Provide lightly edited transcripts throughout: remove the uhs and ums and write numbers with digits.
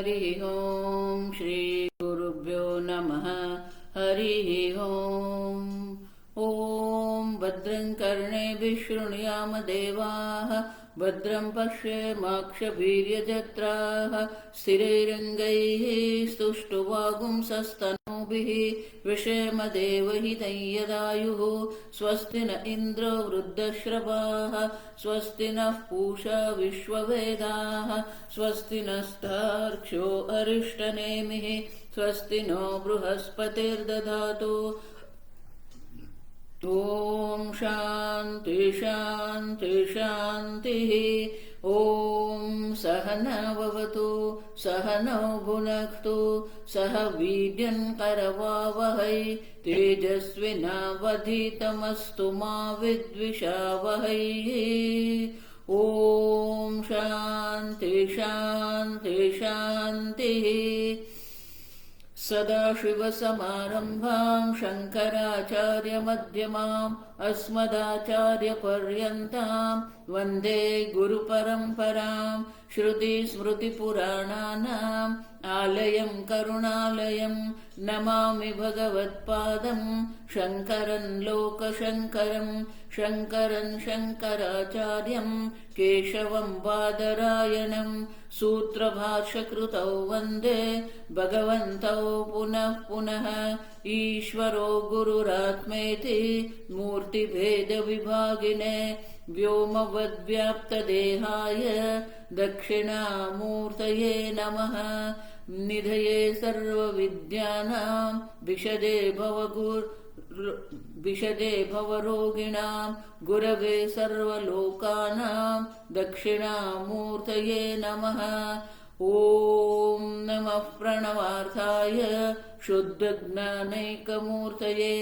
हरिः ओम् श्री गुरुभ्यो नमः हरिः ओम् ॐ भद्रं कर्णेभिः शृणुयाम देवाः भद्रं पश्येमाक्षभिर्यजत्राः स्थिरैरङ्गैः स्तुष्टुवागुंसस्तनूभिः विषेम देवहितं यदायुः स्वस्ति न इन्द्रो वृद्धश्रवाः स्वस्ति नः पूषा विश्ववेदाः स्वस्ति नस्तार्क्ष्यो अरिष्टनेमिः स्वस्ति नो बृहस्पतिर्दधातु ॐ शान्ति शान्ति शान्तिः ॐ सहनाववतु सहनौ भुनक्तु सह वीर्यं करवावहै तेजस्विनावधीतमस्तु मा विद्विषावहै ॐ शान्ति शान्ति शान्तिः सदाशिवसमारम्भां शङ्कराचार्यमध्यमाम् अस्मदाचार्यपर्यन्तां वन्दे गुरुपरम्परां श्रुतिस्मृतिपुराणानाम् आलयं करुणालयं नमामि भगवत्पादं शङ्करं लोकशङ्करं शङ्करं शङ्कराचार्यं केशवं बादरायणं सूत्रभाष्यकृतौ वन्दे भगवन्तौ पुनः पुनः ईश्वरो गुरुरात्मेति मूर्तिभेदविभागिने व्योमवद्व्याप्तदेहाय दक्षिणामूर्तये नमः निधये सर्वविद्यानां विशदे भवरोगिणां गुरवे सर्वलोकानां दक्षिणामूर्तये नमः ॐ नमः प्रणवार्थाय शुद्धज्ञानैकमूर्तये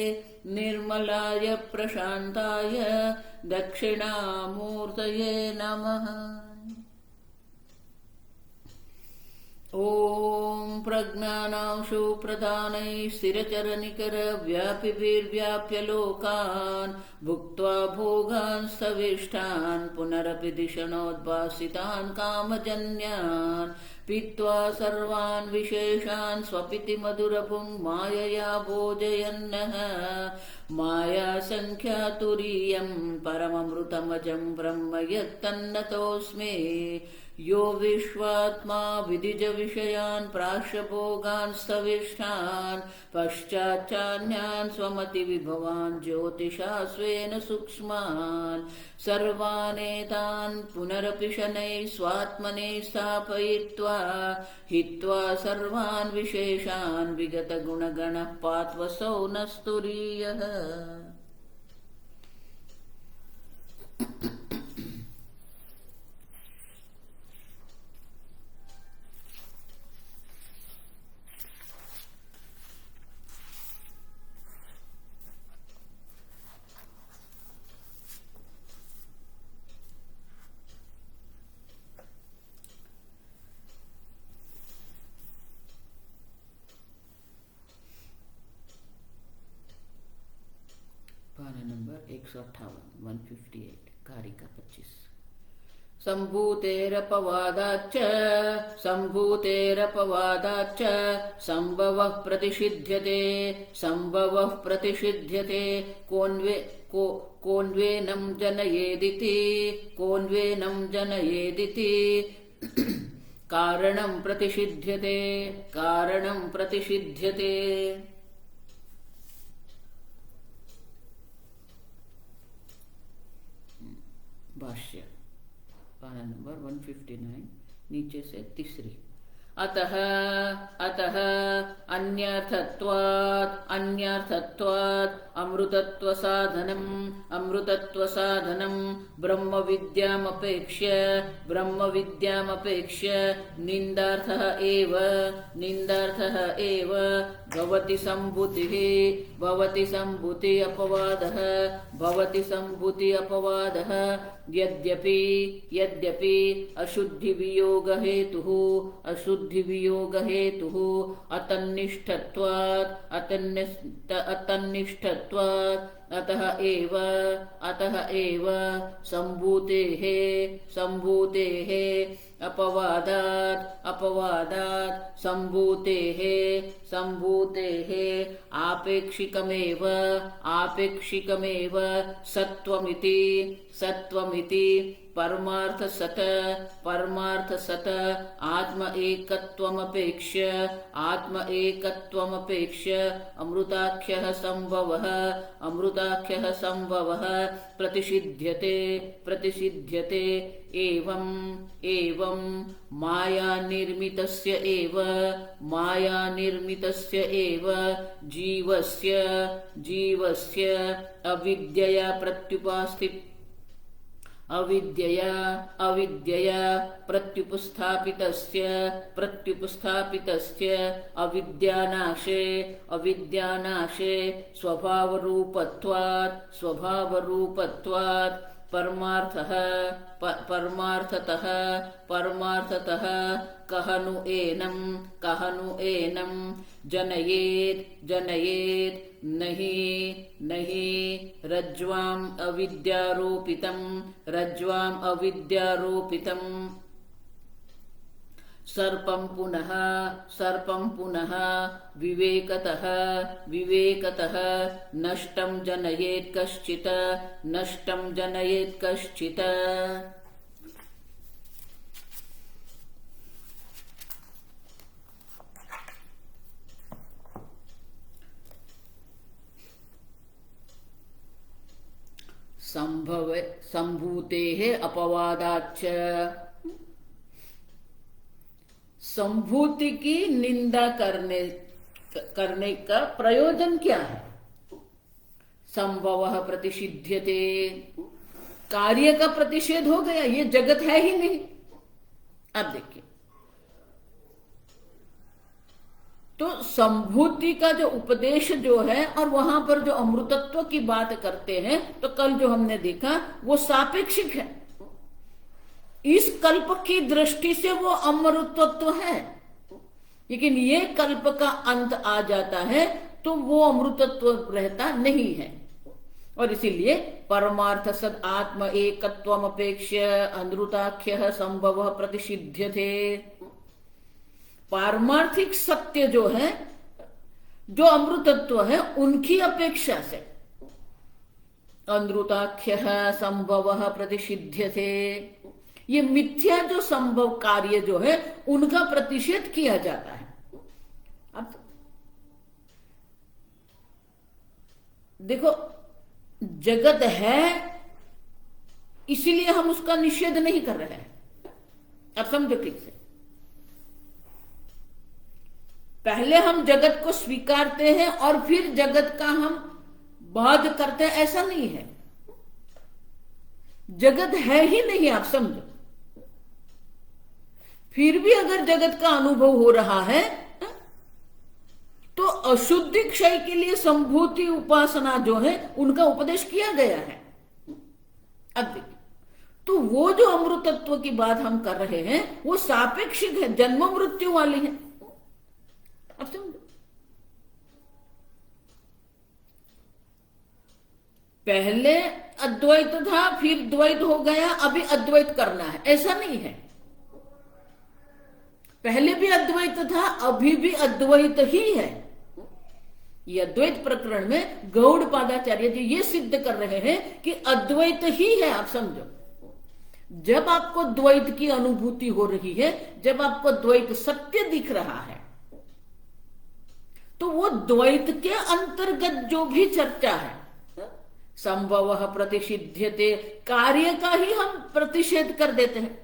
निर्मलाय प्रशान्ताय दक्षिणामूर्तये नमः ॐ प्रज्ञानांशु प्रदानैः स्थिरचरनिकरव्यापिभिर्व्याप्य लोकान् भुक्त्वा भोगान् स्थविष्ठान् पुनरपि धिषणोद्भासितान् कामजन्यान् पीत्वा सर्वान् विशेषान् स्वपिति मधुरभुङ् मायया भोजयन्नः मायासङ्ख्यातुरीयं परममृतमजं ब्रह्म यत्तन्नतोऽस्मि यो विश्वात्मा विदिजविषयान् प्राश्यभोगान् स्थविष्ठान् पश्चाच्चान्यान् स्वमतिविभवान् ज्योतिषा स्वेन सूक्ष्मान् सर्वानेतान् पुनरपि शनैः स्वात्मने स्थापयित्वा हित्वा सर्वान् विशेषान् विगतगुणगणः पात्वसौ न स्तुरीयः पारा नंबर 158 158 कारिका 25 संभूतेरपवादाच्च संभवः प्रतिषिध्यते कोन्वेनं जनयेदिति कारणं प्रतिषिध्यते भाष्य पारा नंबर 159 नीचे से तीसरी अतः अन्यर्थत्वात् अमृतत्वसाधनं ब्रह्मविद्यामपेक्ष्य निन्दार्थः एव भवति सम्भूति अपवादः यद्यपि अशुद्धिवियोगहेतुः अतन्निष्ठत्वात् अतः एव सम्भूतेः अपवादात् सम्भूतेः आपेक्षिकमेव सत्त्वमिति परमार्थसत आत्म एकत्वमपेक्ष्य अमृताख्यः संभवः प्रतिषिध्यते एवं मायानिर्मितस्य एव जीवस्य अविद्यया प्रत्युपस्थापितस्य अविद्यानाशे स्वभावरूपत्वात् परमार्थतः कहनु एनं जनयेत् नहि रज्ज्वाम् अविद्यारोपितम् सर्पं पुनः विवेकतः नष्टं जनयेत् कश्चित् संभूतेः अपवादाच्च। संभूति की निंदा करने का प्रयोजन क्या है? संभवः प्रतिषिध्यते, कार्य का प्रतिषेध हो गया, ये जगत है ही नहीं। अब देखिए, तो संभूति का जो उपदेश जो है और वहां पर जो अमृतत्व की बात करते हैं, तो कल जो हमने देखा वो सापेक्षिक है। इस कल्प की दृष्टि से वो अमृतत्व है, लेकिन ये कल्प का अंत आ जाता है तो वो अमृतत्व रहता नहीं है। और इसीलिए परमार्थ सद आत्म एकत्वम अपेक्ष्य अनृताख्य संभव प्रतिषिध्यते। पारमार्थिक सत्य जो है, जो अमृतत्व है, उनकी अपेक्षा से अनृताख्य संभव प्रतिषिध्यते। ये मिथ्या जो संभव कार्य जो है उनका प्रतिषेध किया जाता है। अब देखो, जगत है इसीलिए हम उसका निषेध नहीं कर रहे हैं। अब समझो ठीक से, पहले हम जगत को स्वीकारते हैं और फिर जगत का हम बाध करते हैं, ऐसा नहीं है। जगत है ही नहीं, आप समझो। फिर भी अगर जगत का अनुभव हो रहा है तो अशुद्धि क्षय के लिए संभूति उपासना जो है उनका उपदेश किया गया है। अब देखिए, तो वो जो अमृतत्व की बात हम कर रहे हैं वो सापेक्षिक है, जन्म मृत्यु वाली है। अब समझो, पहले अद्वैत था, फिर द्वैत हो गया, अभी अद्वैत करना है, ऐसा नहीं है। पहले भी अद्वैत था, अभी भी अद्वैत ही है। ये अद्वैत प्रकरण में गौड़पादाचार्य जी ये सिद्ध कर रहे हैं कि अद्वैत ही है। आप समझो, जब आपको द्वैत की अनुभूति हो रही है, जब आपको द्वैत सत्य दिख रहा है, तो वो द्वैत के अंतर्गत जो भी चर्चा है, संभव प्रतिषिध्यते, कार्य का ही हम प्रतिषेध कर देते हैं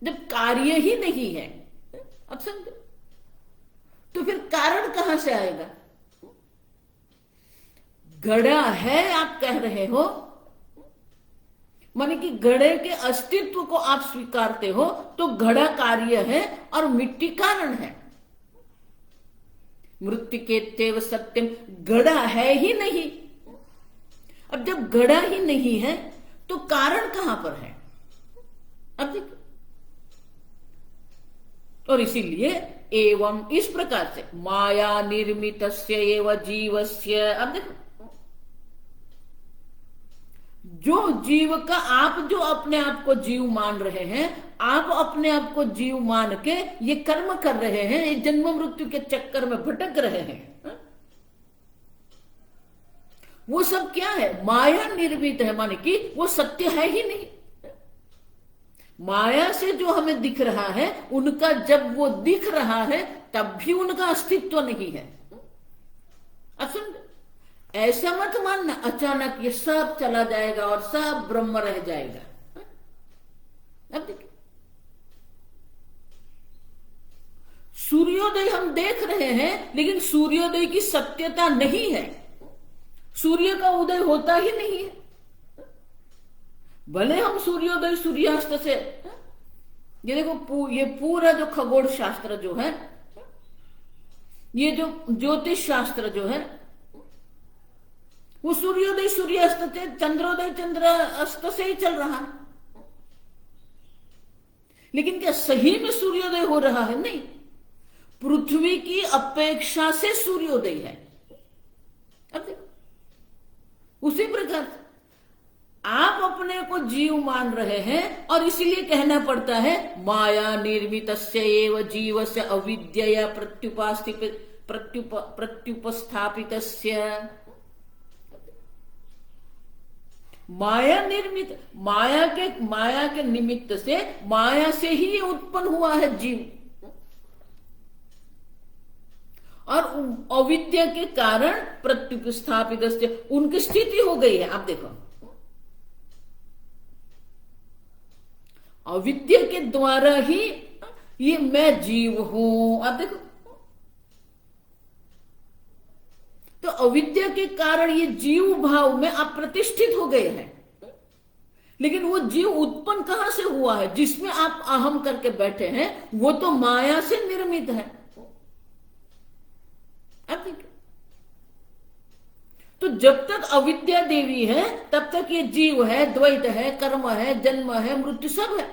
जब कार्य ही नहीं है। अब समझो, तो फिर कारण कहां से आएगा? घड़ा है आप कह रहे हो, माने कि घड़े के अस्तित्व को आप स्वीकारते हो, तो घड़ा कार्य है और मिट्टी कारण है। मृत्तिकेत्येव सत्यम, घड़ा है ही नहीं। अब जब घड़ा ही नहीं है तो कारण कहां पर है? अब देखो, और इसीलिए एवं इस प्रकार से माया निर्मितस्य एव जीवस्य। अब देखो, जो जीव का आप जो अपने आप को जीव मान रहे हैं, आप अपने आप को जीव मान के ये कर्म कर रहे हैं, ये जन्म मृत्यु के चक्कर में भटक रहे हैं, वो सब क्या है? माया निर्मित है, माने कि वो सत्य है ही नहीं। माया से जो हमें दिख रहा है, उनका जब वो दिख रहा है तब भी उनका अस्तित्व नहीं है। अब सुन, ऐसा मत मानना अचानक ये सब चला जाएगा और सब ब्रह्म रह जाएगा। अब देखिए, सूर्योदय हम देख रहे हैं, लेकिन सूर्योदय की सत्यता नहीं है। सूर्य का उदय होता ही नहीं है। भले हम सूर्योदय सूर्यास्त से, ये देखो ये पूरा जो खगोल शास्त्र जो है, ये जो ज्योतिष शास्त्र जो है, वो सूर्योदय सूर्यास्त से, चंद्रोदय चंद्र अस्त से ही चल रहा है। लेकिन क्या सही में सूर्योदय हो रहा है? नहीं, पृथ्वी की अपेक्षा से सूर्योदय है। अब देखो, उसी प्रकार आप अपने को जीव मान रहे हैं और इसीलिए कहना पड़ता है माया निर्मितस्य एव जीवस्य अविद्यया प्रत्युपस्थापितस्य। माया निर्मित, माया के निमित्त से, माया से ही ये उत्पन्न हुआ है जीव, और अविद्या के कारण प्रत्युपस्थापित उनकी स्थिति हो गई है। आप देखो, अविद्या के द्वारा ही ये मैं जीव हूं। आप देखो, तो अविद्या के कारण ये जीव भाव में आप प्रतिष्ठित हो गए हैं। लेकिन वो जीव उत्पन्न कहां से हुआ है? जिसमें आप अहम करके बैठे हैं, वो तो माया से निर्मित है। अब देखिए, तो जब तक अविद्या देवी है तब तक ये जीव है, द्वैत है, कर्म है, जन्म है, मृत्यु सब है।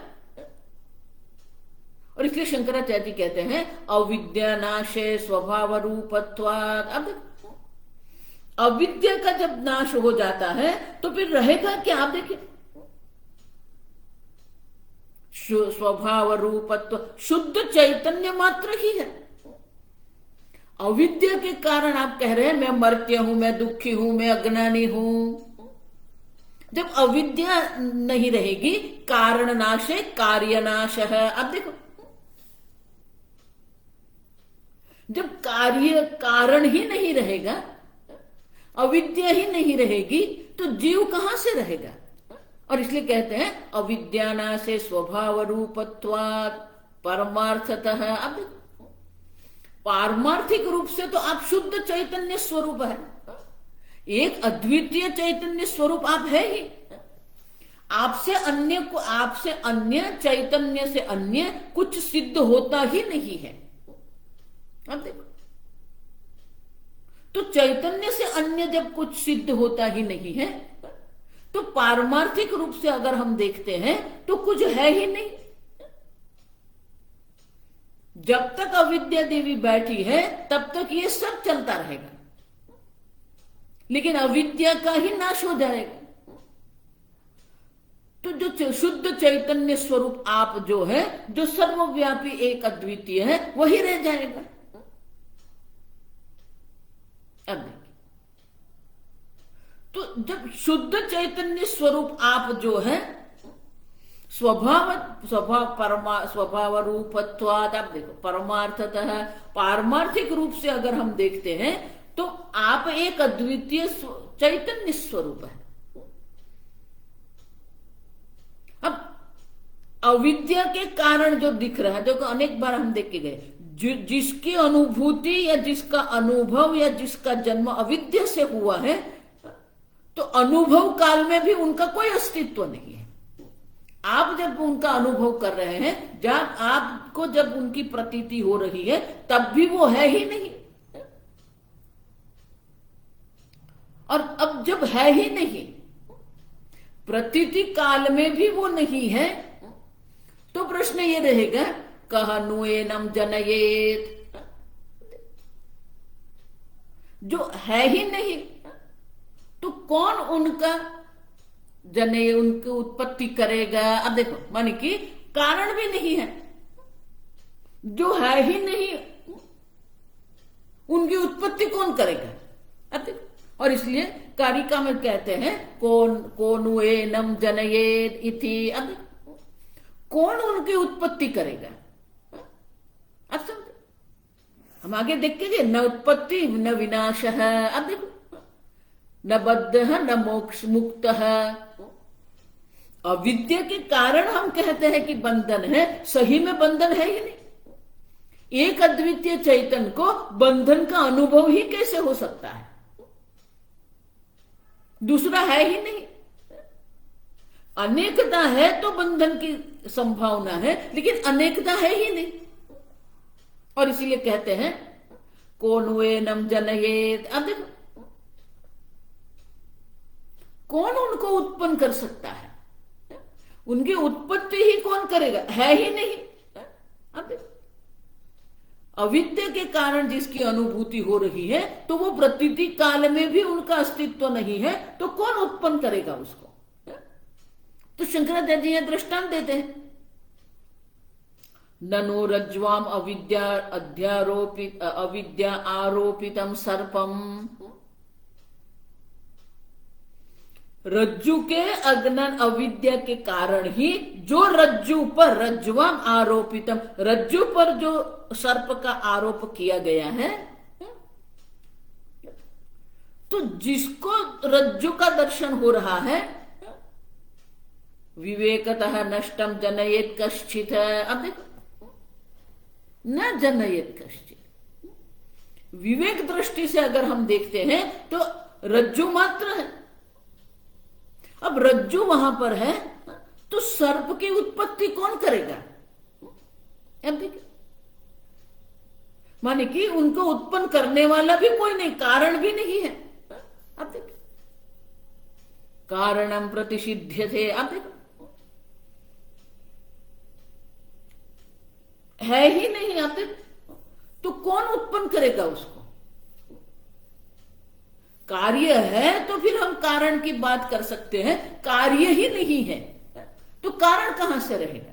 और इसलिए शंकराचार्य जी कहते हैं अविद्या नाशे स्वभाव रूपत्वात्। अब अविद्या का जब नाश हो जाता है तो फिर रहेगा क्या? आप देखिए, स्वभाव रूपत्व, शुद्ध चैतन्य मात्र ही है। अविद्या के कारण आप कह रहे हैं मैं मर्त्य हूं, मैं दुखी हूं, मैं अज्ञानी हूं। जब अविद्या नहीं रहेगी, कारण नाश है, कार्य नाश है। अब देखो, जब कार्य कारण ही नहीं रहेगा, अविद्या ही नहीं रहेगी, तो जीव कहां से रहेगा? और इसलिए कहते हैं अविद्या नाशे स्वभाव रूपत्वात् परमार्थतः। अब पारमार्थिक रूप से तो आप शुद्ध चैतन्य स्वरूप है, एक अद्वितीय चैतन्य स्वरूप आप है ही। आपसे अन्य को, आपसे अन्य, चैतन्य से अन्य कुछ सिद्ध होता ही नहीं है। अब देखो, तो चैतन्य से अन्य जब कुछ सिद्ध होता ही नहीं है, तो पारमार्थिक रूप से अगर हम देखते हैं तो कुछ है ही नहीं। जब तक अविद्या देवी बैठी है तब तक ये सब चलता रहेगा, लेकिन अविद्या का ही नाश हो जाएगा। तो जो शुद्ध चैतन्य स्वरूप आप जो है, जो सर्वव्यापी एक अद्वितीय है, वही रह जाएगा। अब देखिए, तो जब शुद्ध चैतन्य स्वरूप आप जो है स्वभाव रूपत्वात्, आप देखो परमार्थतः, पारमार्थिक रूप से अगर हम देखते हैं तो आप एक अद्वितीय चैतन्य स्वरूप है। अब अविद्या के कारण जो दिख रहा है, जो अनेक बार हम देख के गए, जिसकी अनुभूति या जिसका अनुभव या जिसका जन्म अविद्या से हुआ है, तो अनुभव काल में भी उनका कोई अस्तित्व नहीं है। आप जब उनका अनुभव कर रहे हैं, जब आपको जब उनकी प्रतीति हो रही है, तब भी वो है ही नहीं। और अब जब है ही नहीं, प्रतीति काल में भी वो नहीं है, तो प्रश्न ये रहेगा कह नु एनम जनयेत। जो है ही नहीं तो कौन उनका जने उनकी उत्पत्ति करेगा। अब देखो माने कि कारण भी नहीं है, जो है ही नहीं उनकी उत्पत्ति कौन करेगा। अब देखो, और इसलिए कारिका में कहते हैं कौन एनम जनयेद इति। अब देखो, कौन उनकी उत्पत्ति करेगा। अब समझो, हम आगे देखेंगे, न उत्पत्ति न विनाश है। अब देखो, न बद्ध है न मोक्ष मुक्त है। अविद्या के कारण हम कहते हैं कि बंधन है, सही में बंधन है ही नहीं। एक अद्वितीय चैतन्य को बंधन का अनुभव ही कैसे हो सकता है, दूसरा है ही नहीं। अनेकता है तो बंधन की संभावना है, लेकिन अनेकता है ही नहीं। और इसीलिए कहते हैं कौन एनम जनयेद। अब देखो, कौन उनको उत्पन्न कर सकता है, उनकी उत्पत्ति ही कौन करेगा, है ही नहीं। अब देखो, अविद्या के कारण जिसकी अनुभूति हो रही है, तो वो प्रतीति काल में भी उनका अस्तित्व नहीं है, तो कौन उत्पन्न करेगा उसको। तो शंकराचार्य जी यह दृष्टांत देते हैं, ननु रज्ज्वाम अविद्या आरोपितम सर्पम। रज्जु के अज्ञान अविद्या के कारण ही जो रज्जु पर रज्ज्वाम आरोपितम, रज्जु पर जो सर्प का आरोप किया गया है, तो जिसको रज्जु का दर्शन हो रहा है, विवेकतः नष्टम जनयेत कश्चित। अब देखो, न जनयेत कश्चित, विवेक दृष्टि से अगर हम देखते हैं तो रज्जु मात्र है। अब रज्जु वहां पर है, तो सर्प की उत्पत्ति कौन करेगा। अब देखिए, माने कि उनको उत्पन्न करने वाला भी कोई नहीं, कारण भी नहीं है। अब देखिए, कारणम प्रतिषिध्यते। अब देखो, है ही नहीं। अब देखो, तो कौन उत्पन्न करेगा उसको। कार्य है तो फिर हम कारण की बात कर सकते हैं, कार्य ही नहीं है तो कारण कहां से रहेगा।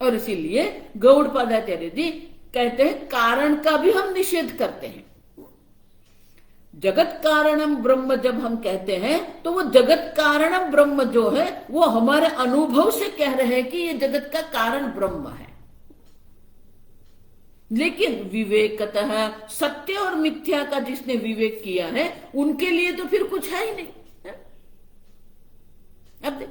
और इसीलिए गौड़पादाचार्य जी कहते हैं कारण का भी हम निषेध करते हैं। जगत कारणम ब्रह्म जब हम कहते हैं, तो वो जगत कारणम ब्रह्म जो है वो हमारे अनुभव से कह रहे हैं कि ये जगत का कारण ब्रह्म है। लेकिन विवेकतः सत्य और मिथ्या का जिसने विवेक किया है, उनके लिए तो फिर कुछ है ही नहीं है? अब देख,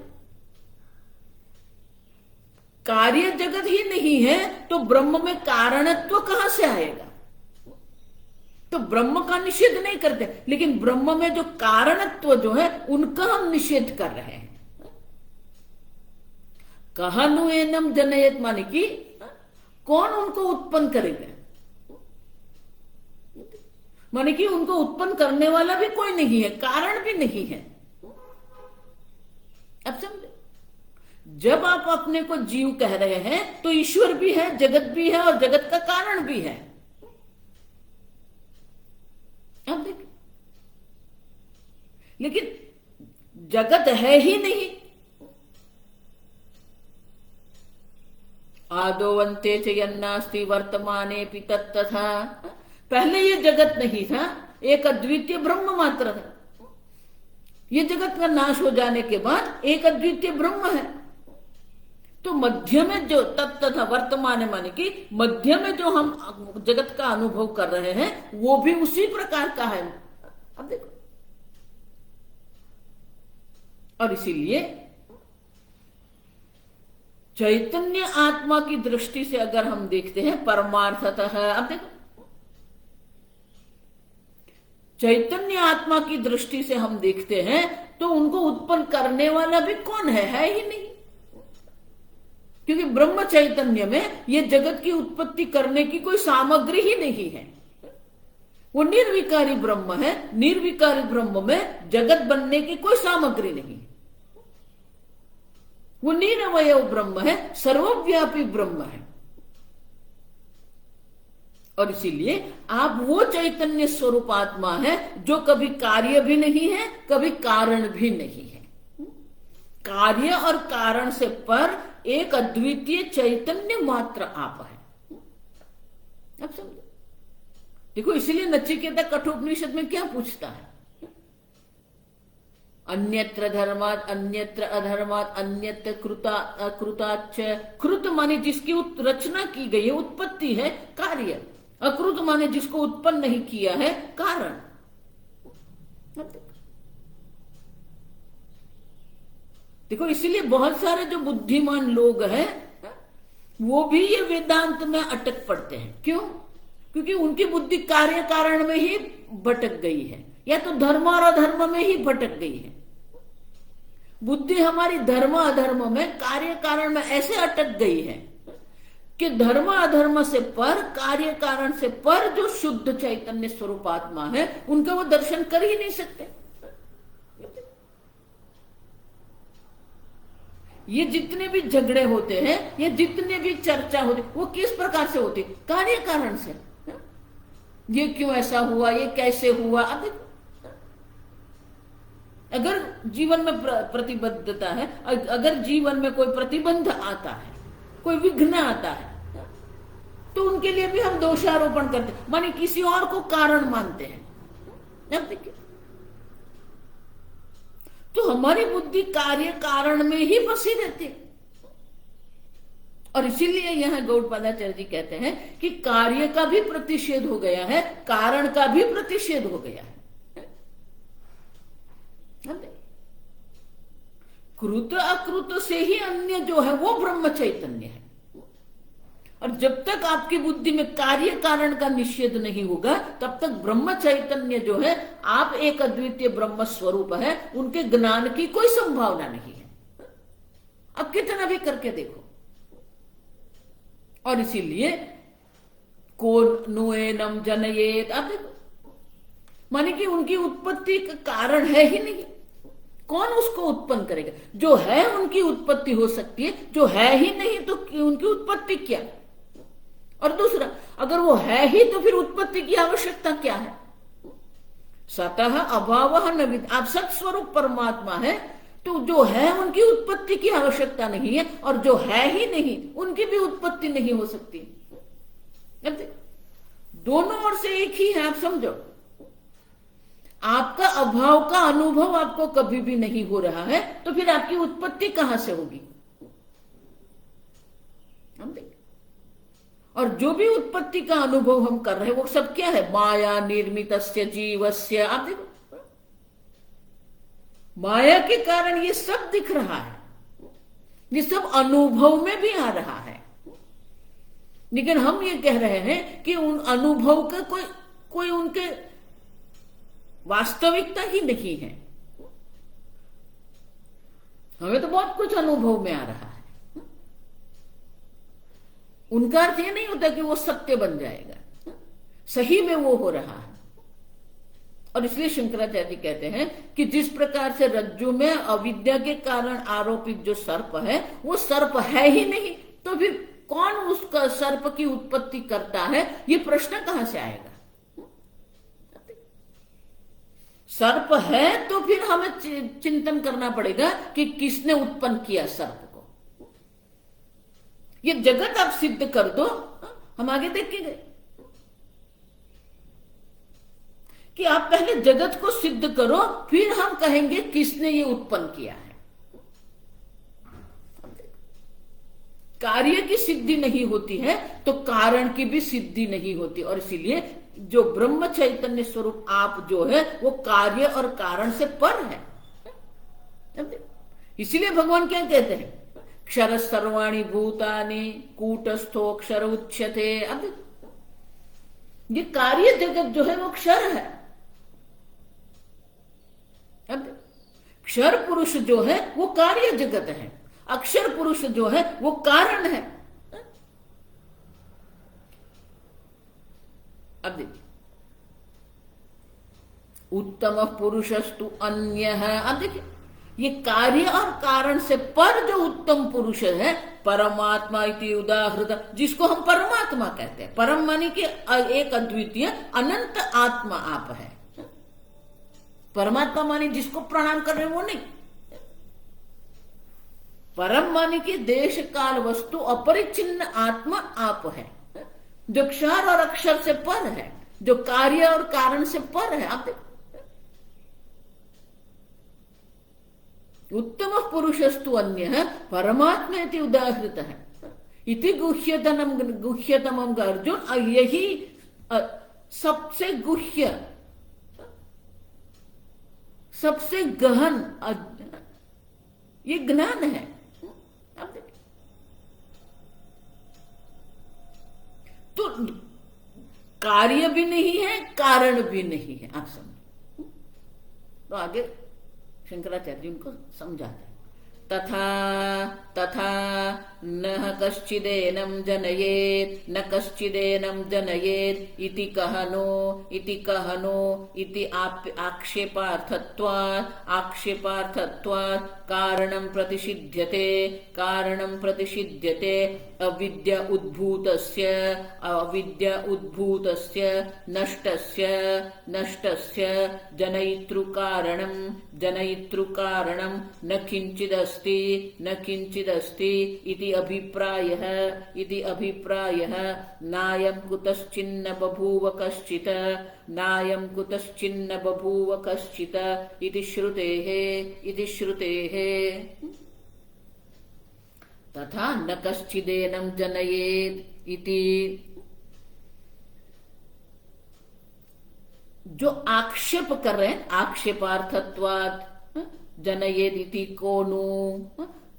कार्य जगत ही नहीं है तो ब्रह्म में कारणत्व कहां से आएगा। तो ब्रह्म का निषेध नहीं करते, लेकिन ब्रह्म में जो कारणत्व जो है उनका हम निषेध कर रहे हैं। कहनु एनम जनयत, माने कि कौन उनको उत्पन्न करेगा। माने कि उनको उत्पन्न करने वाला भी कोई नहीं है, कारण भी नहीं है। अब समझे, जब आप अपने को जीव कह रहे हैं तो ईश्वर भी है, जगत भी है और जगत का कारण भी है। अब देखिए, लेकिन जगत है ही नहीं। आदो अंते च यन्नास्ति वर्तमाने पि तत्तथा। पहले ये जगत नहीं था, एक अद्वितीय ब्रह्म मात्र था। ये जगत का नाश हो जाने के बाद एक अद्वितीय ब्रह्म है। तो मध्य में जो तत्तथा वर्तमान माने कि मध्य में जो हम जगत का अनुभव कर रहे हैं वो भी उसी प्रकार का है। अब देखो, और इसीलिए चैतन्य आत्मा की दृष्टि से अगर हम देखते हैं परमार्थतः, अब देखो, चैतन्य आत्मा की दृष्टि से हम देखते हैं तो उनको उत्पन्न करने वाला भी कौन है ही नहीं। क्योंकि ब्रह्म चैतन्य में ये जगत की उत्पत्ति करने की कोई सामग्री ही नहीं है। वो निर्विकारी ब्रह्म है, निर्विकारी ब्रह्म में जगत बनने की कोई सामग्री नहीं। वो निरवयव ब्रह्म है, सर्वव्यापी ब्रह्म है। और इसीलिए आप वो चैतन्य स्वरूप आत्मा है जो कभी कार्य भी नहीं है, कभी कारण भी नहीं है। कार्य और कारण से पर एक अद्वितीय चैतन्य मात्र आप है। अब समझो, देखो इसीलिए नचिकेता कठोपनिषद में क्या पूछता है, अन्यत्र धर्मात अन्यत्र अधर्मात अन्यत्र कृताच्च। कृत माने जिसकी रचना की गई है, उत्पत्ति है, कार्य। अकृत माने जिसको उत्पन्न नहीं किया है, कारण। देखो इसीलिए बहुत सारे जो बुद्धिमान लोग हैं वो भी ये वेदांत में अटक पड़ते हैं। क्यों? क्योंकि उनकी बुद्धि कार्य कारण में ही भटक गई है, या तो धर्म और अधर्म में ही भटक गई है। बुद्धि हमारी धर्म अधर्म में, कार्य कारण में ऐसे अटक गई है कि धर्म अधर्म से पर, कार्य कारण से पर जो शुद्ध चैतन्य स्वरूप आत्मा है, उनका वो दर्शन कर ही नहीं सकते। ये जितने भी झगड़े होते हैं, ये जितने भी चर्चा होती, वो किस प्रकार से होती? कार्य कारण से। ये क्यों ऐसा हुआ, ये कैसे हुआ? अब अगर जीवन में प्रतिबद्धता है, अगर जीवन में कोई प्रतिबंध आता है, कोई विघ्न आता है, तो उनके लिए भी हम दोषारोपण करते हैं, माने किसी और को कारण मानते हैं। अब देखिए, तो हमारी बुद्धि कार्य कारण में ही फंसी रहती है। और इसीलिए यहां गौड़पादाचार्य जी कहते हैं कि कार्य का भी प्रतिषेध हो गया है, कारण का भी प्रतिषेध हो गया है। कृत अकृत से ही अन्य जो है वो ब्रह्म चैतन्य है। और जब तक आपकी बुद्धि में कार्य कारण का निषेध नहीं होगा, तब तक ब्रह्म चैतन्य जो है, आप एक अद्वितीय ब्रह्म स्वरूप है, उनके ज्ञान की कोई संभावना नहीं है। अब कितना भी करके देखो। और इसीलिए को नुएनम जनयेत, अब देखो, माने कि उनकी उत्पत्ति का कारण है ही नहीं। कौन उसको उत्पन्न करेगा? जो है उनकी उत्पत्ति हो सकती है, जो है ही नहीं तो उनकी उत्पत्ति क्या? और दूसरा, अगर वो है ही तो फिर उत्पत्ति की आवश्यकता क्या है? सतः अभावः न विद्यते। आप सत्स्वरूप परमात्मा है, तो जो है उनकी उत्पत्ति की आवश्यकता नहीं है, और जो है ही नहीं उनकी भी उत्पत्ति नहीं हो सकती। दोनों ओर से एक ही है, आप समझो। आपका अभाव का अनुभव आपको कभी भी नहीं हो रहा है, तो फिर आपकी उत्पत्ति कहां से होगी? हम देखें, और जो भी उत्पत्ति का अनुभव हम कर रहे हैं वो सब क्या है? माया निर्मितस्य जीवस्य। आप देखो, माया के कारण ये सब दिख रहा है, ये सब अनुभव में भी आ रहा है। लेकिन हम ये कह रहे हैं कि उन अनुभव का कोई उनके वास्तविकता ही नहीं है। हमें तो बहुत कुछ अनुभव में आ रहा है। उनका अर्थ ये नहीं होता कि वो सत्य बन जाएगा, सही में वो हो रहा है। और इसलिए शंकराचार्य जी कहते हैं कि जिस प्रकार से रज्जु में अविद्या के कारण आरोपित जो सर्प है, वो सर्प है ही नहीं, तो फिर कौन उसका सर्प की उत्पत्ति करता है? ये प्रश्न कहां से आएगा? सर्प है तो फिर हमें चिंतन करना पड़ेगा कि किसने उत्पन्न किया सर्प को। ये जगत आप सिद्ध कर दो, हम आगे देखेंगे कि आप पहले जगत को सिद्ध करो, फिर हम कहेंगे किसने ये उत्पन्न किया है। कार्य की सिद्धि नहीं होती है तो कारण की भी सिद्धि नहीं होती। और इसीलिए जो ब्रह्म चैतन्य स्वरूप आप जो है, वो कार्य और कारण से पर है। इसीलिए भगवान क्या कहते हैं? क्षर सर्वाणि भूतानि कूटस्थो क्षर उच्यते। अब ये कार्य जगत जो है वो क्षर है। अब क्षर पुरुष जो है वो कार्य जगत है, अक्षर पुरुष जो है वो कारण है। अब देखिए, उत्तम पुरुषस्तु अन्य है। अब देखिए, ये कार्य और कारण से पर जो उत्तम पुरुष है, परमात्मा इति उदाहृत, जिसको हम परमात्मा कहते हैं। परम मानी कि एक अद्वितीय अनंत आत्मा आप है। परमात्मा मानी जिसको प्रणाम कर रहे वो नहीं। परम मानी कि देश काल वस्तु अपरिच्छिन्न आत्मा आप है, जो क्षर और अक्षर से पर है, जो कार्य और कारण से पर है। आप देखो, उत्तम पुरुषस्तु अन्य है परमात्मा इति उदाहृत है इति गुह्यतमम अर्जुन। यही सबसे गुह्य, सबसे गहन ये ज्ञान है। तो कार्य भी नहीं है, कारण भी नहीं है, आप समझ। तो आगे शंकराचार्य जी उनको समझाते हैं। तथा तथा न कश्चिदेनं जनयेत् न कश्चिदेनं जनयेत् इति कहनो इति आक्षेपार्थत्वात् कारणं प्रतिषिध्यते अविद्या उद्भूतस्य नष्टस्य जनयितृकारणं न किंचिदस्ति इति अभिप्रायः नायं कुतश्चिन्न बभूव कश्चित् इति श्रुतेः। तथा न कश्चिदेनं जनयेत् इति, जो आक्षेप कर रहे हैं, आक्षेपार्थत्वात् जनयेत् इति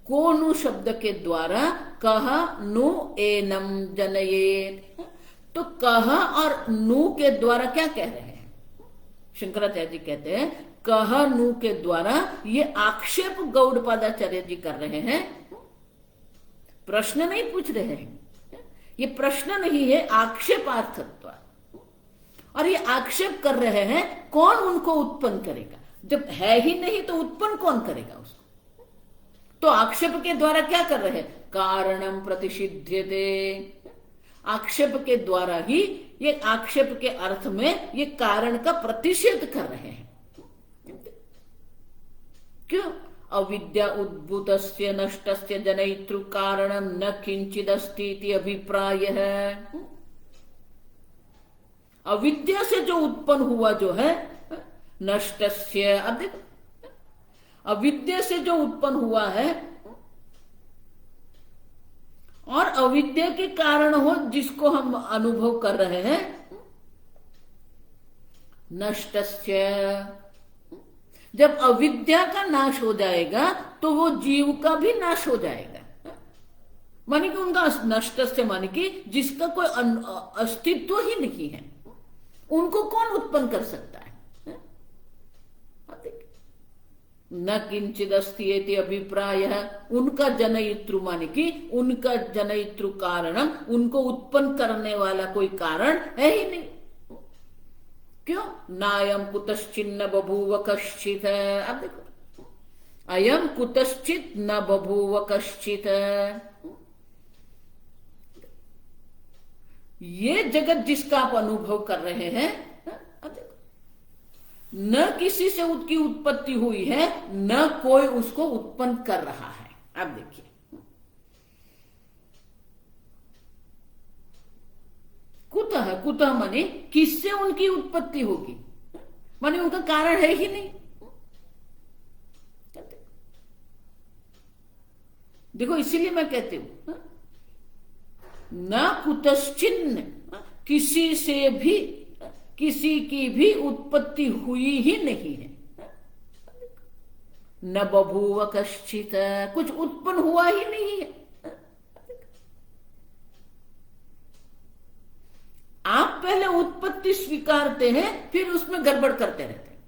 कोनु शब्द के द्वारा कह नु एनम जनयेत्। तो कह और नु के द्वारा क्या कह रहे हैं? शंकराचार्य जी कहते हैं कह नु के द्वारा ये आक्षेप गौड़पादाचार्य जी कर रहे हैं, प्रश्न नहीं पूछ रहे हैं। ये प्रश्न नहीं है, आक्षेपार्थत्व। और ये आक्षेप कर रहे हैं, कौन उनको उत्पन्न करेगा? जब है ही नहीं तो उत्पन्न कौन करेगा उसको? तो आक्षेप के द्वारा क्या कर रहे हैं? कारणम प्रतिषिध्यते। आक्षेप के द्वारा ही, ये आक्षेप के अर्थ में ये कारण का प्रतिषेध कर रहे हैं। क्यों? अविद्या उद्भूतस्य नष्टस्य जनयितृ कारणम न किंचिदस्ति इति अभिप्राय है। अविद्या से जो उत्पन्न हुआ जो है नष्टस्य, अब देखो, अविद्या से जो उत्पन्न हुआ है और अविद्या के कारण हो जिसको हम अनुभव कर रहे हैं, नष्टस्य। जब अविद्या का नाश हो जाएगा तो वो जीव का भी नाश हो जाएगा। माने कि उनका नष्टस्य माने कि जिसका कोई अस्तित्व ही नहीं है, उनको कौन उत्पन्न कर सकता है? न किंचिदस्ति इति अभिप्राय, उनका जनयितृ माने कि उनका जनयितृ कारणम, उनको उत्पन्न करने वाला कोई कारण है ही नहीं। क्यों? नायम कुतश्चिन्न बभूव कश्चित्। अब देखो, अयम कुतश्चित न बभूव कश्चित्। ये जगत जिसका आप अनुभव कर रहे हैं, न किसी से उसकी उत्पत्ति हुई है, न कोई उसको उत्पन्न कर रहा है। अब देखिए, कुतः माने किससे उनकी उत्पत्ति होगी? माने उनका कारण है ही नहीं। देखो, इसीलिए मैं कहती हूं न कुतश्चिन्न, किसी से भी, किसी की भी उत्पत्ति हुई ही नहीं है। न बभूव कश्चित्, कुछ उत्पन्न हुआ ही नहीं है। आप पहले उत्पत्ति स्वीकारते हैं, फिर उसमें गड़बड़ करते रहते हैं।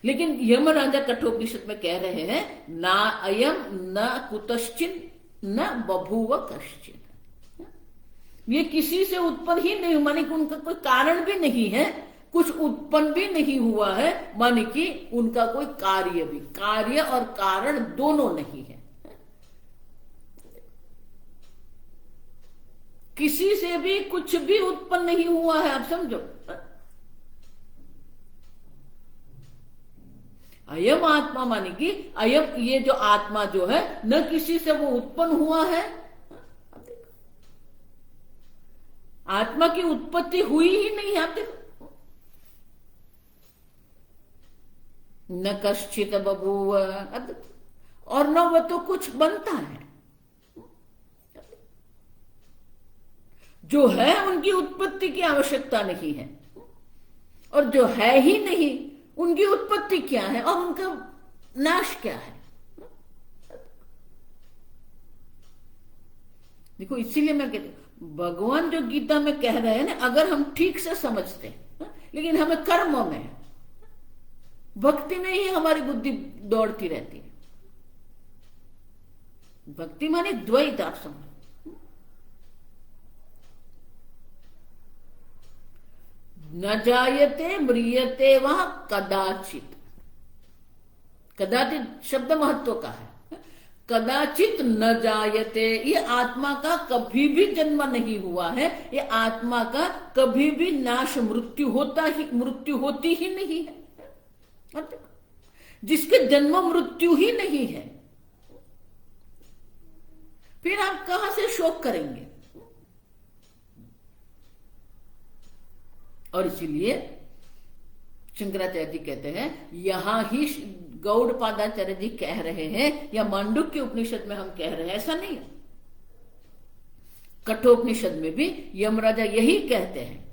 लेकिन यमराजा कठोपनिषद में कह रहे हैं ना अयम न कुतश्चिन् न बभूव कश्चित्। ये किसी से उत्पन्न ही नहीं, माने कि उनका कोई कारण भी नहीं है, कुछ उत्पन्न भी नहीं हुआ है, माने कि उनका कोई कार्य भी, कार्य और कारण दोनों नहीं है। किसी से भी कुछ भी उत्पन्न नहीं हुआ है, आप समझो। अयम आत्मा माने कि अयम, ये जो आत्मा जो है न किसी से वो उत्पन्न हुआ है। आत्मा की उत्पत्ति हुई ही नहीं है, आप देखो। न कश्चित बभूव, और न वो तो कुछ बनता है। जो है उनकी उत्पत्ति की आवश्यकता नहीं है, और जो है ही नहीं उनकी उत्पत्ति क्या है और उनका नाश क्या है। देखो, इसीलिए मैं कहती हूं, भगवान जो गीता में कह रहे हैं ना, अगर हम ठीक से समझते हैं, लेकिन हमें कर्म में, भक्ति में ही हमारी बुद्धि दौड़ती रहती है। भक्ति माने द्वैत, आप समझ। न जायते म्रियते वह कदाचित, कदाचित शब्द महत्व का है। कदाचित न जायते, ये आत्मा का कभी भी जन्म नहीं हुआ है, ये आत्मा का कभी भी नाश, मृत्यु होती ही नहीं है। जिसके जन्म मृत्यु ही नहीं है, फिर आप कहां से शोक करेंगे। और इसीलिए शंकराचार्य जी कहते हैं, यहां ही गौड़पादाचार्य जी कह रहे हैं, या मांडुक्य उपनिषद में हम कह रहे हैं, ऐसा नहीं है। कठोपनिषद में भी यमराजा यही कहते हैं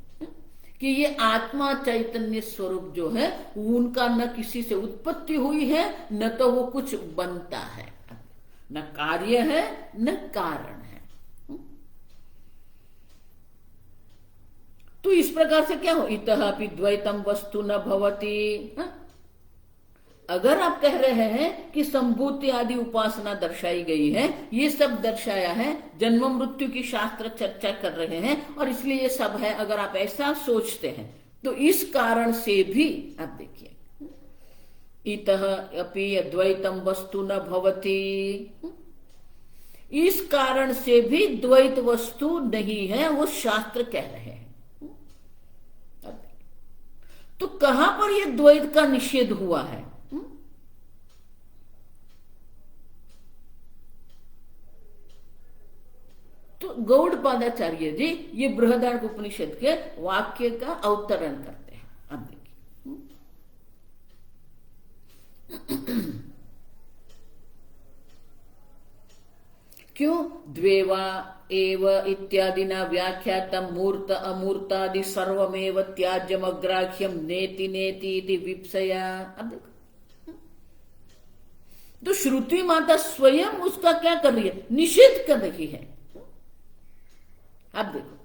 कि ये आत्मा चैतन्य स्वरूप जो है, उनका न किसी से उत्पत्ति हुई है, न तो वो कुछ बनता है, न कार्य है न कारण है। तो इस प्रकार से क्या हो, इतः अपि द्वैतम वस्तु न भवति। अगर आप कह रहे हैं कि संभूति आदि उपासना दर्शाई गई है, ये सब दर्शाया है, जन्म मृत्यु की शास्त्र चर्चा कर रहे हैं और इसलिए ये सब है, अगर आप ऐसा सोचते हैं तो इस कारण से भी आप देखिए, इतः अपि द्वैतम वस्तु न भवति, इस कारण से भी द्वैत वस्तु नहीं है, वो शास्त्र कह रहे हैं। तो कहां पर यह द्वैत का निषेध हुआ है? तो गौड़पादाचार्य जी ये बृहदारण्यक उपनिषद के वाक्य का अवतरण करते हैं। अब देखिए, क्यों द्वेवा एव इत्यादि न व्याख्यातम मूर्त अमूर्तादि सर्वमेव त्याज्यम अग्राह्यम नेति नेति इति विप्सया। अब देखो, तो श्रुति माता स्वयं उसका क्या कर रही है, निषेध कर रही है। अब देखो,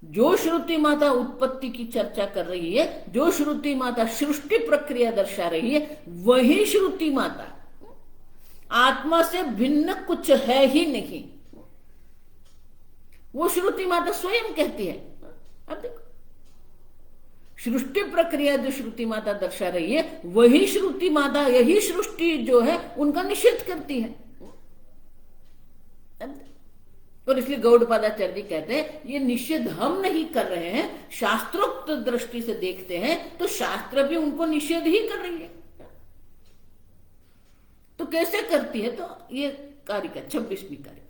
जो श्रुति माता उत्पत्ति की चर्चा कर रही है, जो श्रुति माता सृष्टि प्रक्रिया दर्शा रही है, वही श्रुति माता आत्मा से भिन्न कुछ है ही नहीं, वो श्रुति माता स्वयं कहती है। अब देखो, सृष्टि प्रक्रिया जो श्रुति माता दर्शा रही है, वही श्रुति माता यही सृष्टि जो है उनका निषेध करती है। और इसलिए गौड़पादाचार्य जी कहते हैं, ये निषेध हम नहीं कर रहे हैं, शास्त्रोक्त दृष्टि से देखते हैं तो शास्त्र भी उनको निषेध ही कर रही है। तो कैसे करती है? तो ये कारिका 26वीं कारिका,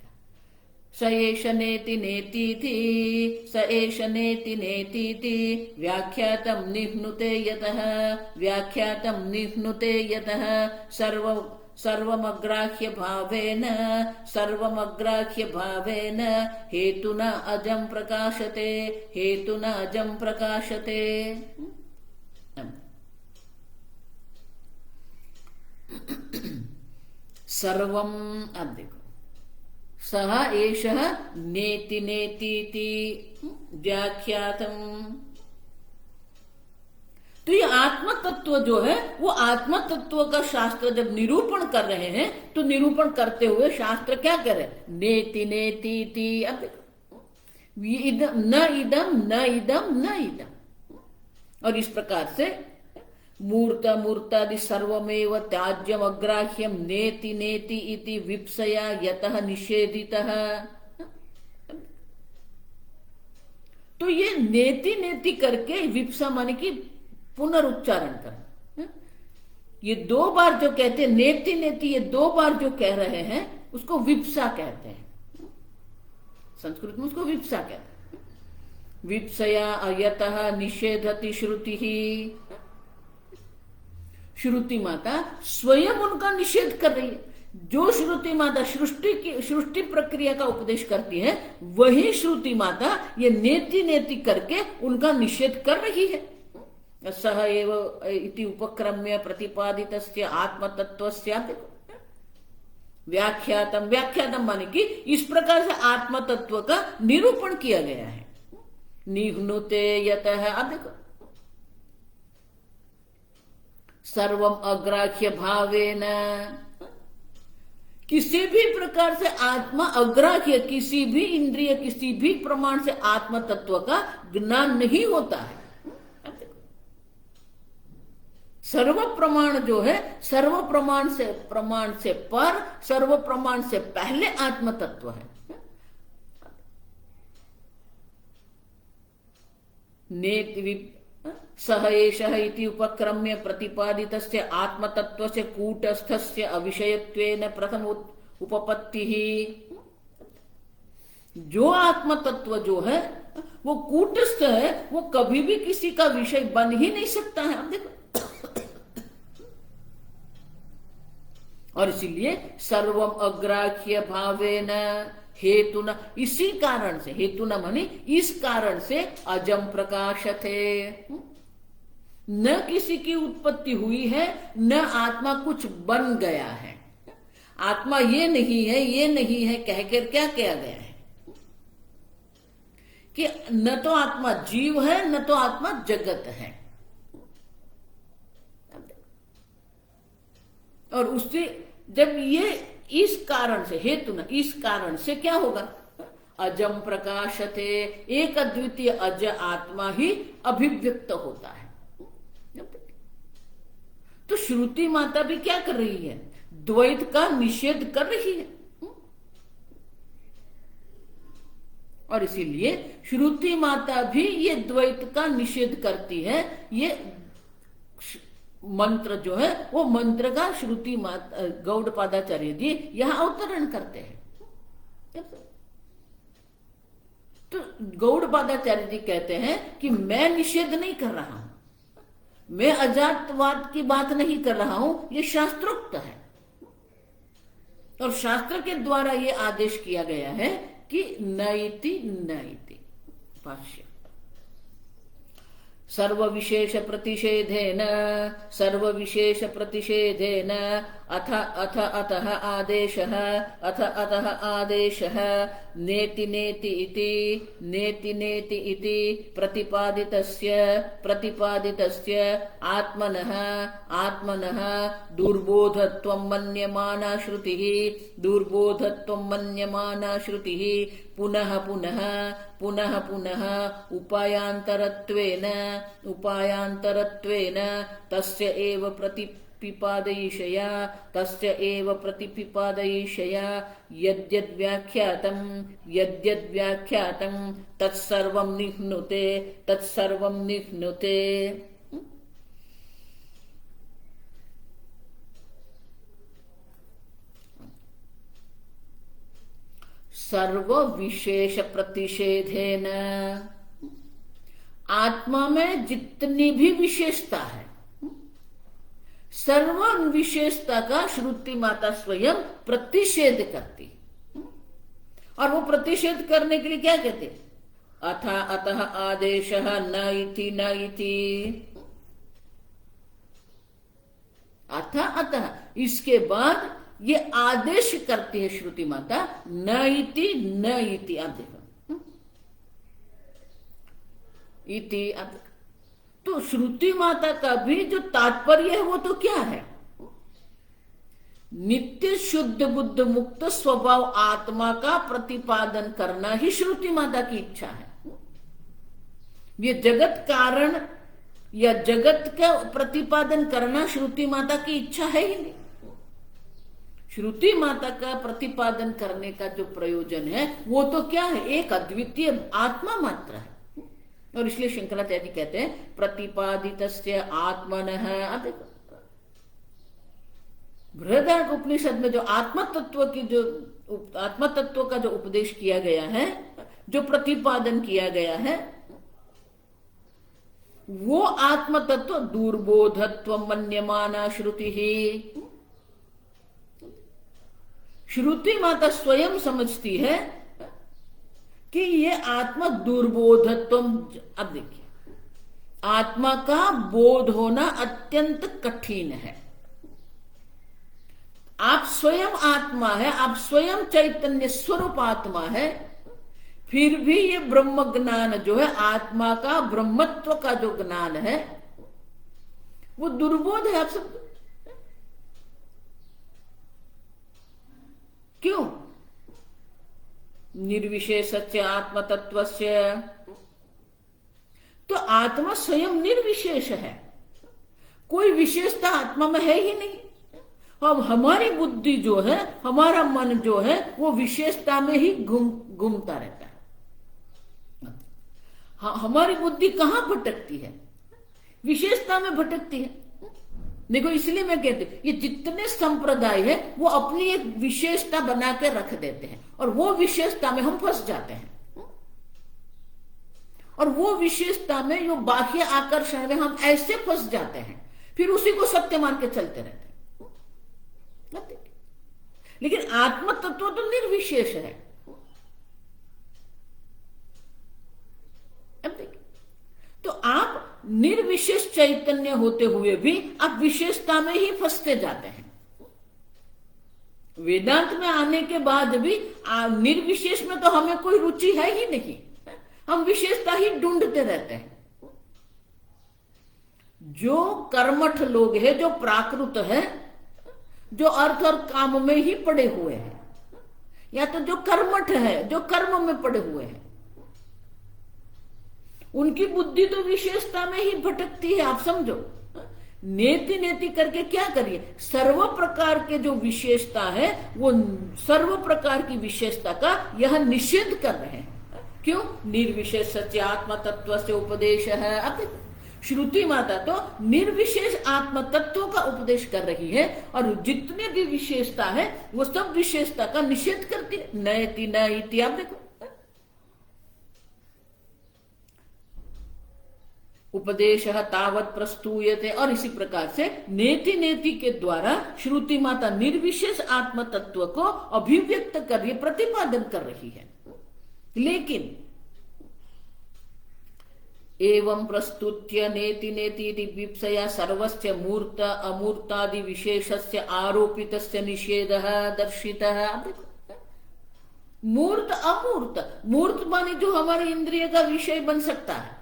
स एष नेति नेतीति, स एष नेति नेतीति, व्याख्यातम निह्नुते यतः, व्याख्यातम निह्नुते यतः, सर्वमग्राह्य भावेन, सर्वमग्राह्य भावेन, हेतुना अजं प्रकाशते, हेतुना अजं प्रकाशते। सर्वम, अब देखो, सह एषः नेति नेतीति व्याख्यातम। तो ये आत्म तत्व जो है, वो आत्म तत्व का शास्त्र जब निरूपण कर रहे हैं, तो निरूपण करते हुए शास्त्र क्या कर रहे हैं, नेति नेतीति। अब देखो, न इदम न इदम न इदम, और इस प्रकार से मूर्त मूर्तादि सर्वमेव त्याज्यम अग्राह्यम नेति नेति इति विप्सया यतः निषेधितः। तो ये नेति नेति करके विप्सा माने कि पुनरुच्चारण कर, ये दो बार जो कहते हैं नेति नेति, ये दो बार जो कह रहे हैं उसको विप्सा कहते हैं, संस्कृत में उसको विप्सा कहते हैं। विप्सया अयतः निषेधति श्रुति ही, श्रुति माता स्वयं उनका निषेध कर रही है। जो श्रुति माता सृष्टि प्रक्रिया का उपदेश करती है, वही श्रुति माता ये नेति नेति करके उनका निषेध कर रही है। सह एव इति उपक्रम्य प्रतिपादितस्य आत्मतत्वस्य व्याख्यातम, व्याख्यातम माने कि इस प्रकार से आत्म तत्व का निरूपण किया गया है। निघ्नुते यतः, अब देखो सर्वम अग्राह्य भावेन, किसी भी प्रकार से आत्मा अग्राह्य, किसी भी इंद्रिय किसी भी प्रमाण से आत्म तत्व का ज्ञान नहीं होता है। सर्व प्रमाण जो है, सर्व प्रमाण से पर, सर्व प्रमाण से पहले आत्म तत्व है। सह एषः इति उपक्रम्य प्रतिपादितस्य आत्मतत्वस्य कूटस्थस्य अविषयत्वेन प्रथम उपपत्तिः। जो आत्म तत्व जो है वो कूटस्थ है, वो कभी भी किसी का विषय बन ही नहीं सकता है। अब देखो, और इसीलिए सर्वम अग्राह्य भावेन हेतुना, इसी कारण से, हेतुना माने इस कारण से अजम प्रकाशते, न किसी की उत्पत्ति हुई है, न आत्मा कुछ बन गया है। आत्मा ये नहीं है, ये नहीं है कहकर क्या किया गया है कि न तो आत्मा जीव है, न तो आत्मा जगत है। और उससे जब ये इस कारण से, हेतु न इस कारण से क्या होगा, अजम प्रकाशते, एक अद्वितीय अज आत्मा ही अभिव्यक्त होता है। तो श्रुति माता भी क्या कर रही है, द्वैत का निषेध कर रही है। और इसीलिए श्रुति माता भी ये द्वैत का निषेध करती है। ये मंत्र जो है वो मंत्र का श्रुति माता गौड़पादाचार्य जी यहां अवतरण करते हैं। तो गौड़पादाचार्य जी कहते हैं कि मैं निषेध नहीं कर रहा हूं, मैं अजातवाद की बात नहीं कर रहा हूं, ये शास्त्रोक्त है। और शास्त्र के द्वारा ये आदेश किया गया है कि नैति नैति। भाष्य सर्व विशेष प्रतिषेधेन, सर्व विशेष प्रतिषेधेन अथ अथ अतः आदेशः, अथ अतः आदेशः नेति नेति इति, नेति नेति इति प्रतिपादितस्य आत्मनः आत्मनः दुर्बोधत्वं मन्यमाना श्रुतिः, दुर्बोधत्वं मन्यमाना श्रुतिः पुनः पुनः पुनः पुनः उपायांतरत्वेन उपायांतरत्वेन तस्य एव प्रतिपिपादयिषया, तस्य एव प्रतिपिपादयिषया यद्यद्व्याख्यातं तत्सर्वं निह्नुते, तत्सर्वं निह्नुते। सर्व विशेष प्रतिषेधेन, आत्मा में जितनी भी विशेषता है, सर्व विशेषता का श्रुति माता स्वयं प्रतिषेध करती। और वो प्रतिषेध करने के लिए क्या कहते, अथ अतः आदेशः न इति न इति, अथ अतः इसके बाद ये आदेश करती है श्रुति माता, न इति न इति। आप देखो इति, तो श्रुति माता का भी जो तात्पर्य है वो तो क्या है, नित्य शुद्ध बुद्ध मुक्त स्वभाव आत्मा का प्रतिपादन करना ही श्रुति माता की इच्छा है। ये जगत कारण या जगत का प्रतिपादन करना श्रुति माता की इच्छा है ही नहीं। श्रुति माता का प्रतिपादन करने का जो प्रयोजन है वो तो क्या है, एक अद्वितीय आत्मा मात्र है। और इसलिए शंकराचार्य जी कहते हैं प्रतिपादितस्य आत्मनः। देखो बृहदारण्यक उपनिषद में जो आत्म तत्व का जो उपदेश किया गया है, जो प्रतिपादन किया गया है, वो आत्म तत्व दुर्बोधत्व मन्यमाना श्रुति ही। श्रुति माता स्वयं समझती है कि ये आत्मा दुर्बोधत्व। अब देखिए, आत्मा का बोध होना अत्यंत कठिन है। आप स्वयं आत्मा है, आप स्वयं चैतन्य स्वरूप आत्मा है, फिर भी ये ब्रह्म ज्ञान जो है, आत्मा का ब्रह्मत्व का जो ज्ञान है वो दुर्बोध है। आप सब क्यों? निर्विशेषस्य आत्म तत्वस्य। तो आत्मा स्वयं निर्विशेष है, कोई विशेषता आत्मा में है ही नहीं। अब हमारी बुद्धि जो है, हमारा मन जो है, वो विशेषता में ही घूमता रहता है। हमारी बुद्धि कहां भटकती है? विशेषता में भटकती है। देखो इसलिए मैं कहती हूं, ये जितने संप्रदाय है वो अपनी एक विशेषता बना के रख देते हैं और वो विशेषता में हम फंस जाते हैं। और वो विशेषता में जो बाह्य आकर्षण में हम ऐसे फंस जाते हैं, फिर उसी को सत्य मान के चलते रहते हैं। लेकिन आत्म तत्व तो निर्विशेष है। अब देखिए, तो आप निर्विशेष चैतन्य होते हुए भी आप विशेषता में ही फंसते जाते हैं। वेदांत में आने के बाद भी निर्विशेष में तो हमें कोई रुचि है ही नहीं, हम विशेषता ही ढूंढते रहते हैं। जो कर्मठ लोग हैं, जो प्राकृत है, जो अर्थ और काम में ही पड़े हुए हैं, या तो जो कर्मठ है, जो कर्म में पड़े हुए हैं, उनकी बुद्धि तो विशेषता में ही भटकती है। आप समझो, नेति नेति करके क्या करिए, सर्व प्रकार के जो विशेषता है वो सर्व प्रकार की विशेषता का यह निषेध कर रहे हैं। क्यों? निर्विशेष सत्य आत्मा तत्व से उपदेश है। अब श्रुति माता तो निर्विशेष आत्म तत्व का उपदेश कर रही है और जितने भी विशेषता है वो सब विशेषता का निषेध करती है। नयति न इति। आप देखो, उपदेश तावत प्रस्तूयते। और इसी प्रकार से नेति नेति के द्वारा श्रुति माता निर्विशेष आत्म तत्व को अभिव्यक्त कर रही, प्रतिपादन कर रही है। लेकिन एवं प्रस्तुत्य नेति नेति विप्सया सर्वस्य मूर्त अमूर्तादि विशेषस्य आरोपितस्य निषेधः दर्शितः। मूर्त अमूर्त, मूर्त माने जो हमारे इंद्रिय का विषय बन सकता है,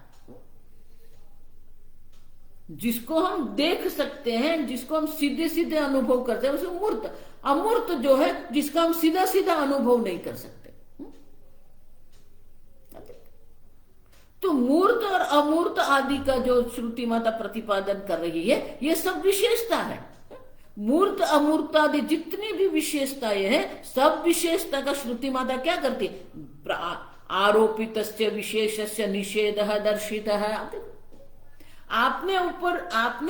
जिसको हम देख सकते हैं, जिसको हम सीधे सीधे अनुभव करते हैं, उसे मूर्त। अमूर्त जो है जिसका हम सीधा सीधा अनुभव नहीं कर सकते। तो मूर्त और अमूर्त आदि का जो श्रुति माता प्रतिपादन कर रही है, ये सब विशेषता है। मूर्त अमूर्त आदि जितनी भी विशेषताएं हैं, सब विशेषता का श्रुति माता क्या करती है? आरोपितस्य विशेषस्य निषेधः दर्शितः। आपने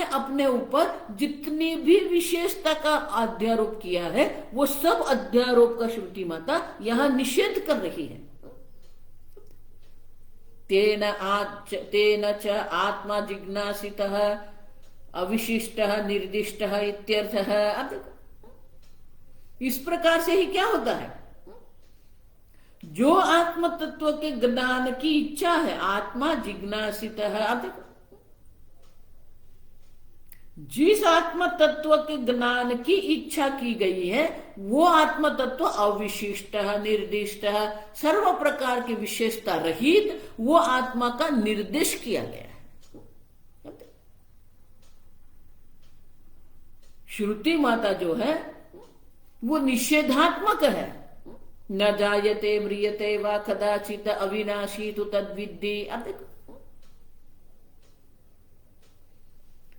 अपने ऊपर जितनी भी विशेषता का अध्यारोप किया है, वो सब अध्यारोप का श्रुति माता यहां निषेध कर रही है। तेन च आत्मा जिज्ञासितः अविशिष्टः निर्दिष्टः इत्यर्थः। अब देखो, इस प्रकार से ही क्या होता है, जो आत्म तत्व के ज्ञान की इच्छा है, आत्मा जिज्ञासितः। अब देखो, जिस आत्म तत्व के ज्ञान की इच्छा की गई है वो आत्म तत्व अविशिष्ट निर्दिष्ट, सर्व प्रकार की विशेषता रहित वो आत्मा का निर्देश किया गया है। श्रुति माता जो है वो निषेधात्मक है। न जायते म्रियते वा कदाचित अविनाशी तु तद्विद्धि। अब देखो,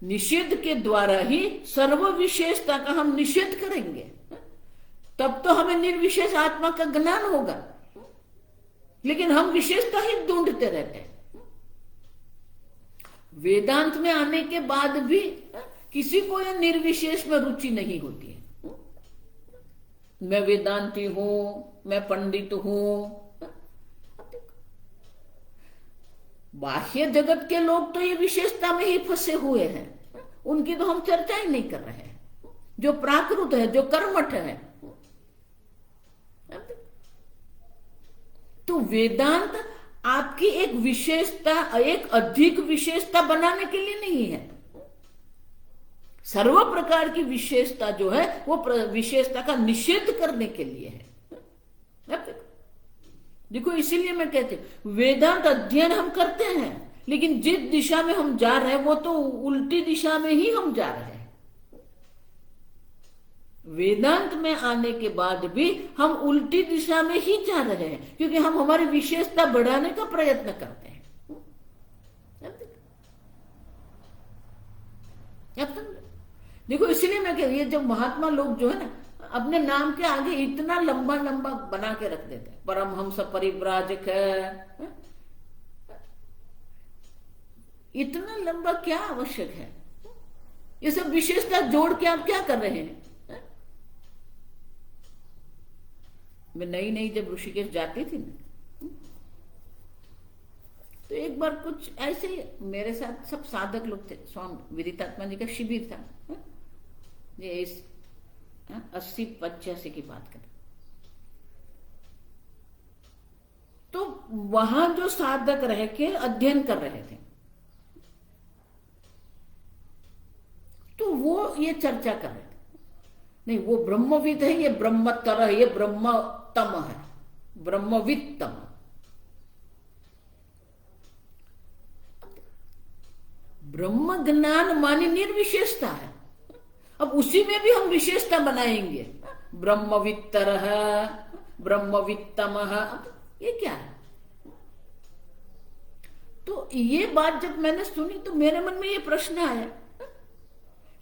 निषेध के द्वारा ही सर्व विशेषता का हम निषेध करेंगे, तब तो हमें निर्विशेष आत्मा का ज्ञान होगा। लेकिन हम विशेषता ही ढूंढते रहते हैं। वेदांत में आने के बाद भी किसी को यह निर्विशेष में रुचि नहीं होती है। मैं वेदांती हूं, मैं पंडित हूं। बाह्य जगत के लोग तो ये विशेषता में ही फंसे हुए हैं, उनकी तो हम चर्चा ही नहीं कर रहे हैं। जो प्राकृत है, जो कर्मठ है, तो वेदांत आपकी एक विशेषता, एक अधिक विशेषता बनाने के लिए नहीं है। सर्व प्रकार की विशेषता जो है वो विशेषता का निषेध करने के लिए है। देखो, इसीलिए मैं कहती हूं वेदांत अध्ययन हम करते हैं, लेकिन जिस दिशा में हम जा रहे हैं वो तो उल्टी दिशा में ही हम जा रहे हैं। वेदांत में आने के बाद भी हम उल्टी दिशा में ही जा रहे हैं, क्योंकि हम हमारी विशेषता बढ़ाने का प्रयत्न करते हैं। देखो, इसलिए मैं कह रही हूं, जब महात्मा लोग जो है ना अपने नाम के आगे इतना लंबा लंबा बना के रख देते हैं, परमहंस परिव्राजक है, इतना लंबा क्या आवश्यक है? ये सब विशेषता जोड़ के आप क्या कर रहे हैं? मैं नई जब ऋषिकेश जाती थी ना, तो एक बार कुछ ऐसे मेरे साथ सब साधक लोग थे। स्वामी विदितात्मा जी का शिविर था, ये इस 80-85 की बात करें, तो वहां जो साधक रह के अध्ययन कर रहे थे, तो वो ये चर्चा कर रहे थे, नहीं वो ब्रह्मविद है, ये ब्रह्मतर है, ये ब्रह्मतम है, ब्रह्मवित्तम। ब्रह्म ज्ञान मानी निर्विशेषता है। अब उसी में भी हम विशेषता बनाएंगे, ब्रह्मवित्तर है, ब्रह्मवित्तम है, ये क्या है? तो ये बात जब मैंने सुनी तो मेरे मन में ये प्रश्न आया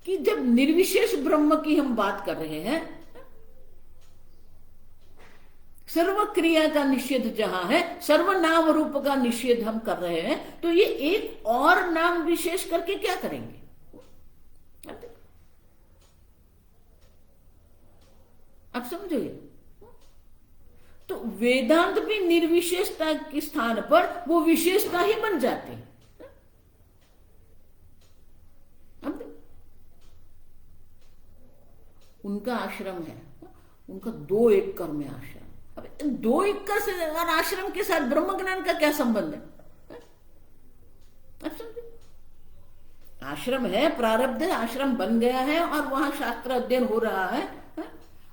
कि जब निर्विशेष ब्रह्म की हम बात कर रहे हैं, सर्व क्रिया का निषेध जहां है, सर्व नाम रूप का निषेध हम कर रहे हैं, तो ये एक और नाम विशेष करके क्या करेंगे? आप समझो ये। तो वेदांत भी निर्विशेषता के स्थान पर वो विशेषता ही बन जाते हैं। उनका आश्रम है, उनका 2 एकड़ में आश्रम। अब 2 एकड़ से और आश्रम के साथ ब्रह्म ज्ञान का क्या संबंध है? आश्रम है, प्रारब्ध है, आश्रम बन गया है और वहां शास्त्र अध्ययन हो रहा है।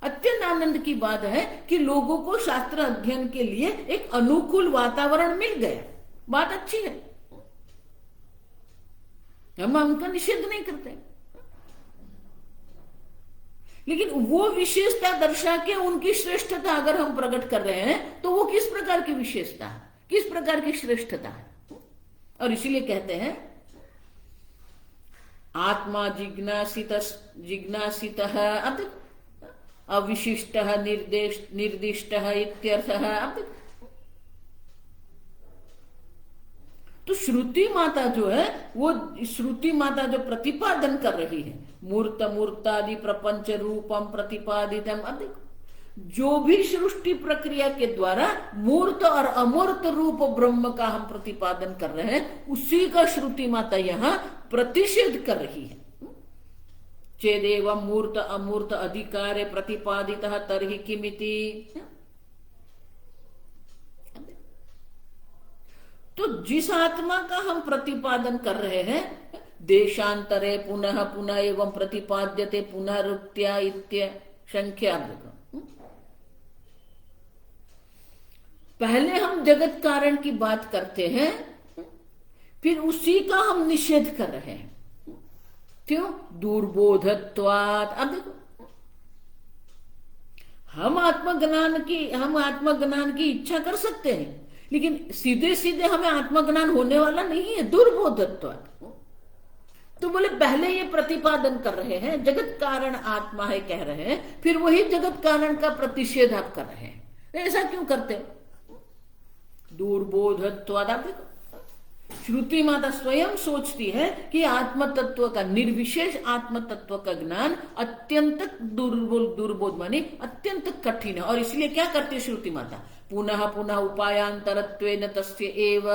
अत्यंत आनंद की बात है कि लोगों को शास्त्र अध्ययन के लिए एक अनुकूल वातावरण मिल गया, बात अच्छी है, हम उनका निषेध नहीं करते, लेकिन वो विशेषता दर्शा के उनकी श्रेष्ठता अगर हम प्रकट कर रहे हैं तो वो किस प्रकार की विशेषता है, किस प्रकार की श्रेष्ठता है? और इसीलिए कहते हैं आत्मा जिज्ञासित अविशिष्ट निर्दिष्ट इत्यर्थ। तो श्रुति माता जो है, वो श्रुति माता जो प्रतिपादन कर रही है, मूर्त मूर्तादि प्रपंच रूपम प्रतिपादितम, जो भी सृष्टि प्रक्रिया के द्वारा मूर्त और अमूर्त रूप ब्रह्म का हम प्रतिपादन कर रहे हैं, उसी का श्रुति माता यहां प्रतिषेध कर रही है। चेदेव मूर्त अमूर्त अधिकारे प्रतिपादितः तर्हि किमिति। तो जिस आत्मा का हम प्रतिपादन कर रहे हैं, देशांतरे पुनः पुनः एवं प्रतिपाद्यते पुनरुक्त्या इत्य संख्या। पहले हम जगत कारण की बात करते हैं, फिर उसी का हम निषेध कर रहे हैं। क्यों? दुर्बोधत्वात्। अब देखो, हम आत्मज्ञान की इच्छा कर सकते हैं, लेकिन सीधे सीधे हमें आत्मज्ञान होने वाला नहीं है, दुर्बोधत्वात्। तो बोले पहले ये प्रतिपादन कर रहे हैं जगत कारण आत्मा है कह रहे हैं, फिर वही जगत कारण का प्रतिषेध आप कर रहे हैं, ऐसा क्यों करते हैं? दुर्बोधत्वाद। आप देखो श्रुति माता स्वयं सोचती है कि आत्म तत्व का, निर्विशेष आत्म तत्व का ज्ञान अत्यंत दुर्बोध मानी अत्यंत कठिन है, और इसलिए क्या करती है श्रुति माता? पुनः पुनः उपायांतरत्वेन तस्य एव।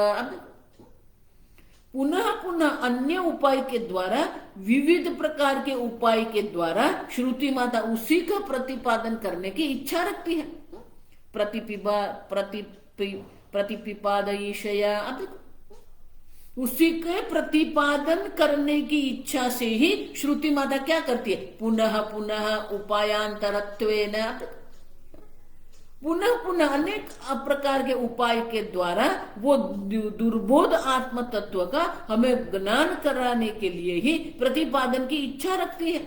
पुनः पुनः अन्य उपाय के द्वारा, विविध प्रकार के उपाय के द्वारा श्रुति माता उसी का प्रतिपादन करने की इच्छा रखती है। प्रतिपिपादयिषया, उसी के प्रतिपादन करने की इच्छा से ही श्रुति माता क्या करती है? पुनः पुनः उपायांतरत्वेन, पुनः पुनः अनेक प्रकार के उपाय के द्वारा वो दुर्बोध आत्म तत्व का हमें ज्ञान कराने के लिए ही प्रतिपादन की इच्छा रखती है।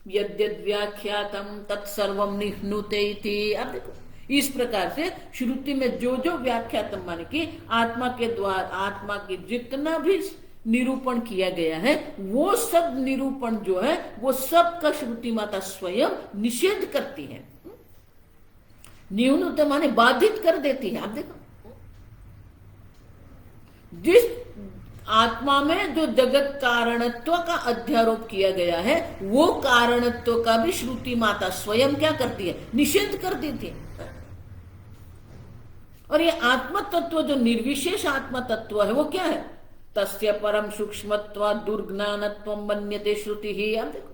यद्यद् व्याख्यातम तत्सर्वम निह्नुते इति। अब देखो इस प्रकार से श्रुति में जो जो व्याख्यातम माने कि आत्मा के द्वारा, आत्मा की जितना भी निरूपण किया गया है, वो सब निरूपण जो है वो सब का श्रुति माता स्वयं निषेध करती है। न्यूनतम माने बाधित कर देती है। आप देखो जिस आत्मा में जो जगत कारणत्व का अध्यारोप किया गया है, वो कारणत्व का भी श्रुति माता स्वयं क्या करती है? निषेध कर देती है। और ये आत्म तत्व जो निर्विशेष आत्म तत्व है वो क्या है? तस्य परम सूक्ष्मत्व दुर्ज्ञानत्व मन्यते श्रुति ही। आप देखो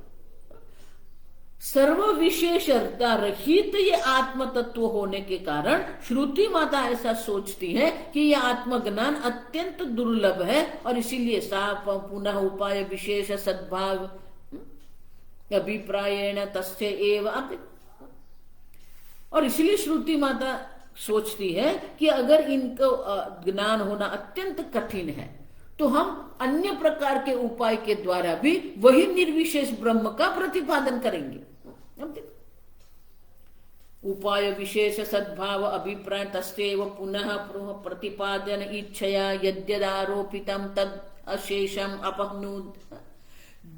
सर्व विशेषता रहित ये आत्म तत्व होने के कारण श्रुति माता ऐसा सोचती है कि यह आत्मज्ञान अत्यंत दुर्लभ है, और इसीलिए साफ पुनः उपाय विशेष सद्भाव अभिप्रायेण तस्य एव। और इसलिए श्रुति माता सोचती है कि अगर इनको ज्ञान होना अत्यंत कठिन है तो हम अन्य प्रकार के उपाय के द्वारा भी वही निर्विशेष ब्रह्म का प्रतिपादन करेंगे। उपाय विशेष सद्भाव अभिप्राय तस्यैव पुनः प्रतिपादन इच्छया यद्यदारोपितम तद अशेषम अपहनुत।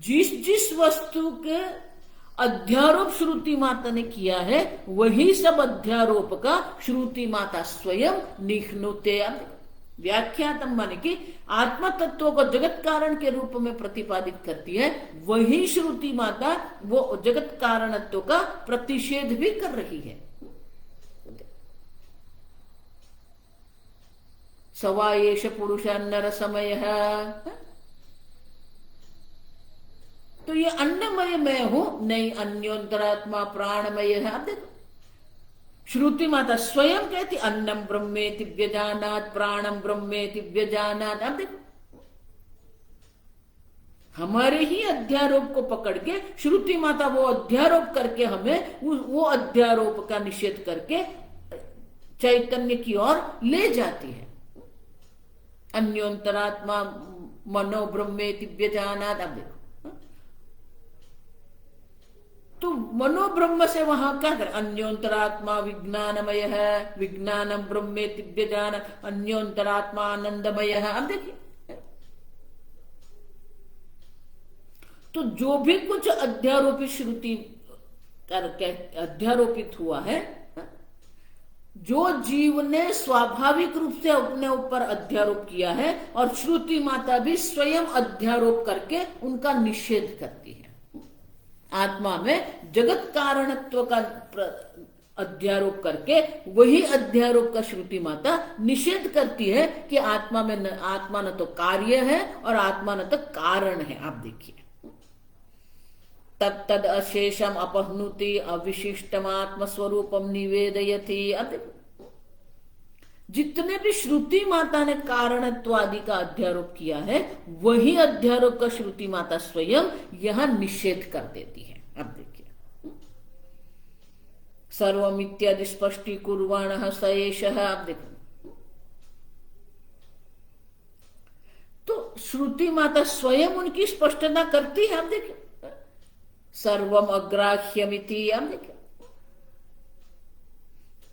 जिस जिस वस्तु के अध्यारोप श्रुति माता ने किया है वही सब अध्यारोप का श्रुति माता स्वयं निह्नुते। व्याख्यातम माने कि आत्म तत्व को जगत कारण के रूप में प्रतिपादित करती है, वही श्रुति माता वो जगत कारणत्व का प्रतिषेध भी कर रही है। सवायेश पुरुष नर समय, तो ये अन्नमय मैं हूं, नहीं अन्योंतरात्मा प्राणमय है। आप देखो श्रुति माता स्वयं कहती अन्नम ब्रह्मेति व्यजानात् प्राणम ब्रह्मेति व्यजानात्। आप देखो हमारे ही अध्यारोप को पकड़ के श्रुति माता वो अध्यारोप करके हमें वो अध्यारोप का निषेध करके चैतन्य की ओर ले जाती है। अन्योंतरात्मा मनो ब्रह्मेति व्यजानात्। आप देखो तो मनोब्रह्म से वहां क्या कर? अन्योंतरात्मा विज्ञानमय है, विज्ञानम ब्रह्मेति व्यजान, अन्योंतरात्मा आनंदमय है। अब देखिए तो जो भी कुछ अध्यारोपित श्रुति करके अध्यारोपित हुआ है, जो जीव ने स्वाभाविक रूप से अपने ऊपर अध्यारोप किया है, और श्रुति माता भी स्वयं अध्यारोप करके उनका निषेध करती है। आत्मा में जगत कारणत्व का अध्यारोप करके वही अध्यारोप का श्रुति माता निषेध करती है कि आत्मा में आत्मा न तो कार्य है और आत्मा न तो कारण है। आप देखिए तद अशेषम अपहनुति अविशिष्टम आत्म स्वरूपम निवेदयति। अब जितने भी श्रुति माता ने कारणत्व आदि का अध्यारोप किया है वही अध्यारोप का श्रुति माता स्वयं यहां निषेध कर देती है। अब देखिए सर्वम इत्यादि स्पष्टीकुर्वाणः स एषः। आप देखो तो श्रुति माता स्वयं उनकी स्पष्टता करती है। आप देखिए सर्वम अग्राह्यमिति। आप देखिए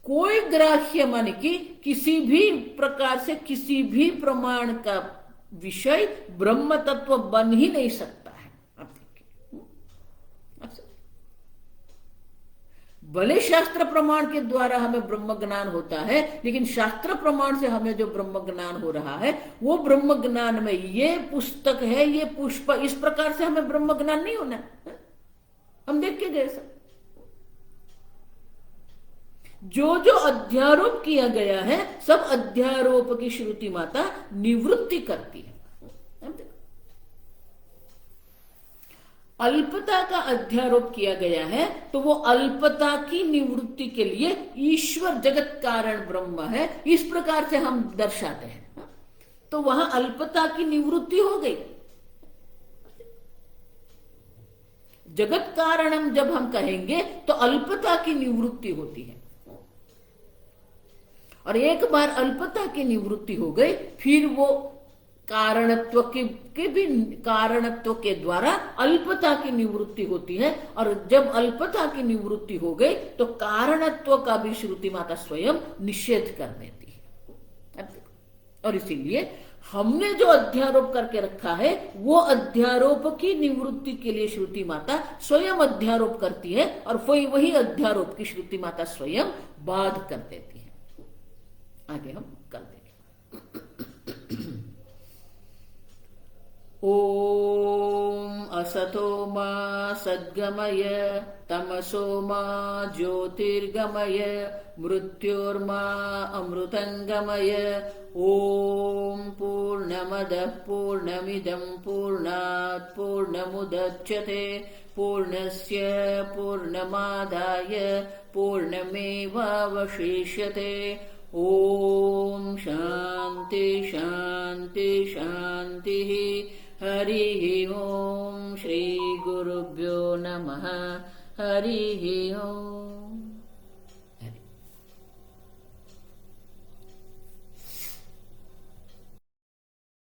कोई ग्राह्य माने कि किसी भी प्रकार से किसी भी प्रमाण का विषय ब्रह्म तत्व बन ही नहीं सकता है। आप देखिए, भले शास्त्र प्रमाण के द्वारा हमें ब्रह्म ज्ञान होता है, लेकिन शास्त्र प्रमाण से हमें जो ब्रह्म ज्ञान हो रहा है वो ब्रह्म ज्ञान में ये पुस्तक है, ये पुष्प, इस प्रकार से हमें ब्रह्म ज्ञान नहीं होना है। हम देख के गए सब जो जो अध्यारोप किया गया है, सब अध्यारोप की श्रुति माता निवृत्ति करती है। अल्पता का अध्यारोप किया गया है तो वो अल्पता की निवृत्ति के लिए ईश्वर जगत कारण ब्रह्म है, इस प्रकार से हम दर्शाते हैं। तो वहां अल्पता की निवृत्ति हो गई। जगत कारणम जब हम कहेंगे तो अल्पता की निवृत्ति होती है, और एक बार अल्पता की निवृत्ति हो गई, फिर वो कारणत्व के भी कारणत्व के द्वारा अल्पता की निवृत्ति होती है, और जब अल्पता की निवृत्ति हो गई तो कारणत्व का भी श्रुति माता स्वयं निषेध कर देती है। और इसीलिए हमने जो अध्यारोप करके रखा है वो अध्यारोप की निवृत्ति के लिए श्रुति माता स्वयं अध्यारोप करती है, और वही अध्यारोप की श्रुति माता स्वयं बाध कर देती है। आगे हम कल देखेंगे। ओम असतो मा सद्गमय तमसो मा ज्योतिर्गमय मृत्योर्मा अमृतंगमय। ओम पूर्णमदः पूर्णमिदं पूर्णात् पूर्णमुदच्यते पूर्णस्य पूर्णमादाय पूर्णमेवावशिष्यते। ओम शांति शांति शांति। हरि ओम। श्री गुरुभ्यो नमः। हरि ओम।